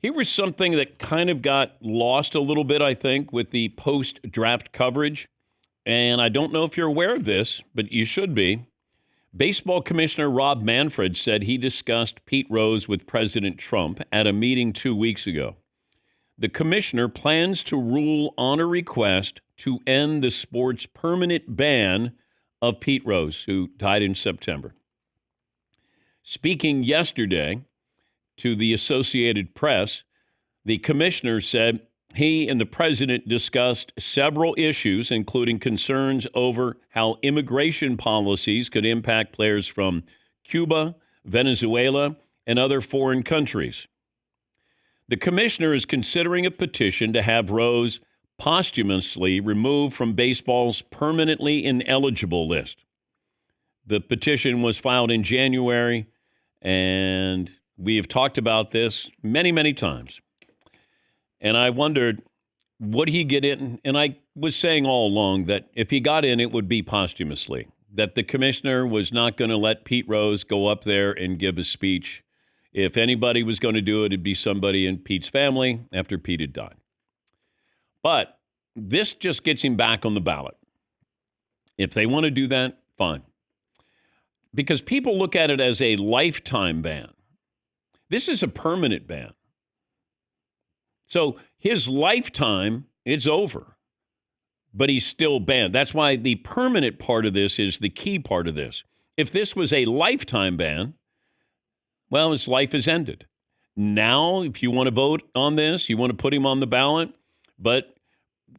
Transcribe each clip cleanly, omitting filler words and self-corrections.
Here was something that kind of got lost a little bit, I think, with the post-draft coverage. And I don't know if you're aware of this, but you should be. Baseball Commissioner Rob Manfred said he discussed Pete Rose with President Trump at a meeting 2 weeks ago. The commissioner plans to rule on a request to end the sport's permanent ban of Pete Rose, who died in September. Speaking yesterday to the Associated Press, the commissioner said he and the president discussed several issues, including concerns over how immigration policies could impact players from Cuba, Venezuela, and other foreign countries. The commissioner is considering a petition to have Rose posthumously removed from baseball's permanently ineligible list. The petition was filed in January, and we have talked about this many, many times. And I wondered, would he get in? And I was saying all along that if he got in, it would be posthumously, that the commissioner was not going to let Pete Rose go up there and give a speech. If anybody was going to do it, it'd be somebody in Pete's family after Pete had died. But this just gets him back on the ballot. If they want to do that, fine. Because people look at it as a lifetime ban. This is a permanent ban. So his lifetime, it's over. But he's still banned. That's why the permanent part of this is the key part of this. If this was a lifetime ban, well, his life is ended. Now, if you want to vote on this, you want to put him on the ballot, but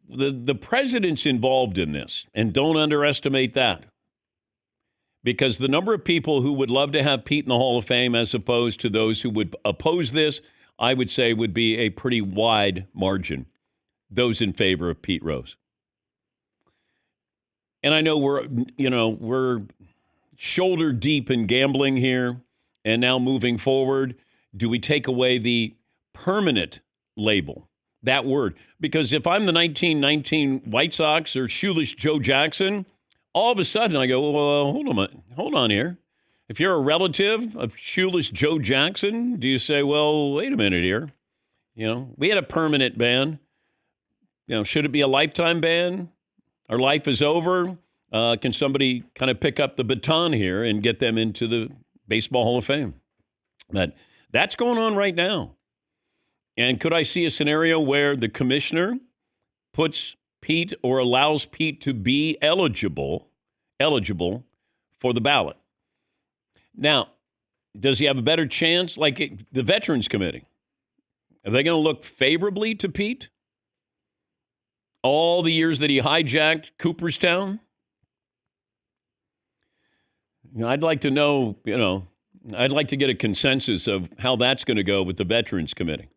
the president's involved in this, and don't underestimate that. Because the number of people who would love to have Pete in the Hall of Fame as opposed to those who would oppose this, I would say would be a pretty wide margin, those in favor of Pete Rose. And I know we're shoulder deep in gambling here. And now moving forward, do we take away the permanent label, that word? Because if I'm the 1919 White Sox or Shoeless Joe Jackson, all of a sudden I go, well, hold on here. If you're a relative of Shoeless Joe Jackson, do you say, well, wait a minute here. We had a permanent ban. Should it be a lifetime ban? Our life is over. Can somebody kind of pick up the baton here and get them into the Baseball Hall of Fame? But that's going on right now. And could I see a scenario where the commissioner puts Pete or allows Pete to be eligible for the ballot? Now, does he have a better chance? Like the Veterans Committee, are they going to look favorably to Pete? All the years that he hijacked Cooperstown? I'd like to know, I'd like to get a consensus of how that's going to go with the Veterans Committee.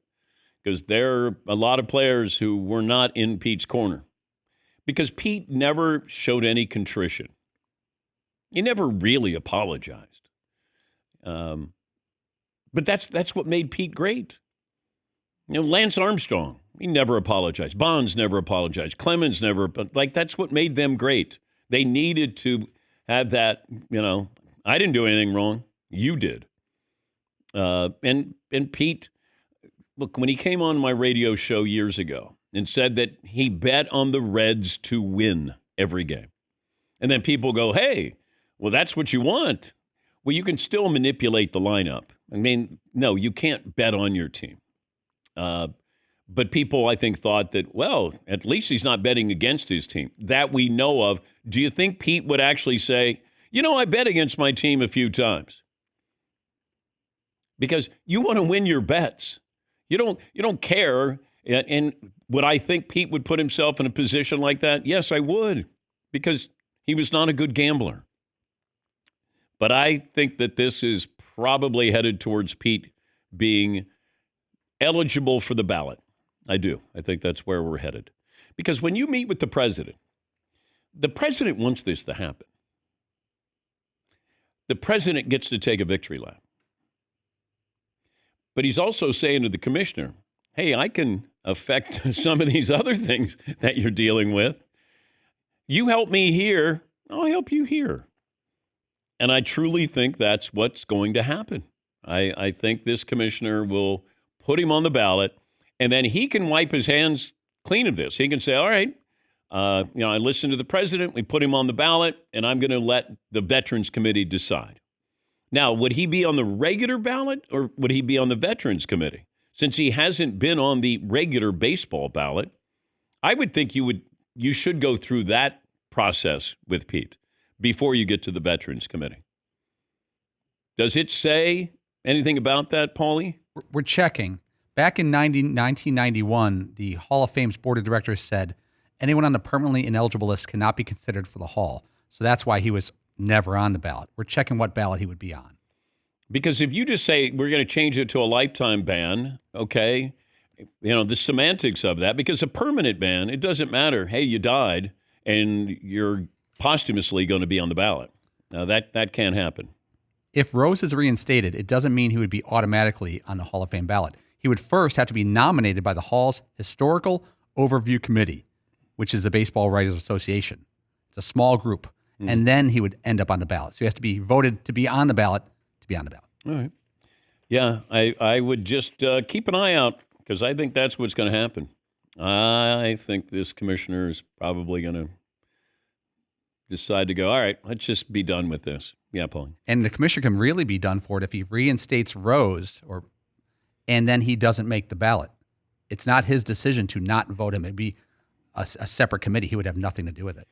Because there are a lot of players who were not in Pete's corner. Because Pete never showed any contrition. He never really apologized. But that's what made Pete great. Lance Armstrong, he never apologized. Bonds never apologized. Clemens never, that's what made them great. They needed to have that, I didn't do anything wrong. You did. And Pete, look, when he came on my radio show years ago and said that he bet on the Reds to win every game. And then people go, hey, well, that's what you want. Well, you can still manipulate the lineup. I mean, no, you can't bet on your team. But people, I think, thought that, well, at least he's not betting against his team. That we know of. Do you think Pete would actually say, I bet against my team a few times? Because you want to win your bets. You don't care. And would I think Pete would put himself in a position like that? Yes, I would. Because he was not a good gambler. But I think that this is probably headed towards Pete being eligible for the ballot. I do. I think that's where we're headed. Because when you meet with the president wants this to happen. The president gets to take a victory lap. But he's also saying to the commissioner, hey, I can affect some of these other things that you're dealing with. You help me here, I'll help you here. And I truly think that's what's going to happen. I think this commissioner will put him on the ballot, and then he can wipe his hands clean of this. He can say, all right, I listened to the president, we put him on the ballot, and I'm going to let the Veterans Committee decide. Now, would he be on the regular ballot or would he be on the Veterans Committee? Since he hasn't been on the regular baseball ballot, I would think you should go through that process with Pete before you get to the Veterans Committee. Does it say anything about that, Paulie? We're checking. Back in 1991, the Hall of Fame's board of directors said anyone on the permanently ineligible list cannot be considered for the Hall. So that's why he was never on the ballot. We're checking what ballot he would be on. Because if you just say we're going to change it to a lifetime ban, okay, the semantics of that, because a permanent ban, it doesn't matter. Hey, you died and you're posthumously going to be on the ballot. Now, that can't happen. If Rose is reinstated, it doesn't mean he would be automatically on the Hall of Fame ballot. He would first have to be nominated by the Hall's Historical Overview Committee, which is the Baseball Writers Association. It's a small group. And then he would end up on the ballot. So he has to be voted to be on the ballot to be on the ballot. All right. Yeah, I would just keep an eye out because I think that's what's going to happen. I think this commissioner is probably going to decide to go, all right, let's just be done with this. Yeah, Paul. And the commissioner can really be done for it if he reinstates Rose and then he doesn't make the ballot. It's not his decision to not vote him. It'd be a separate committee. He would have nothing to do with it.